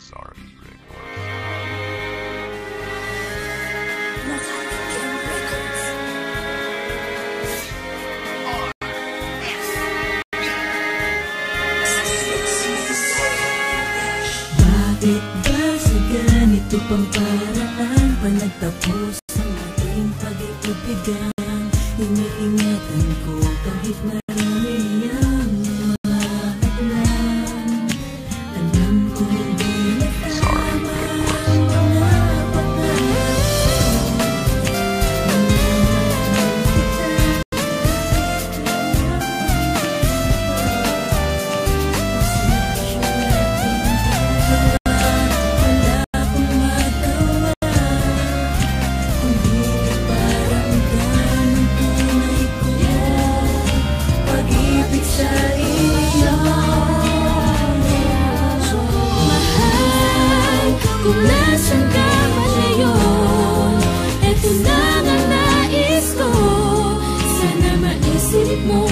Bakit ba sa ganito pang paraan pa nagtapos ang ating pag-iibigan? Iniingatan ko kahit marami ang mga hadlang. Alam ko hindi na tama ang mga kung nasan ka man ngayon, eto na ang nais ko. Sana maisip mo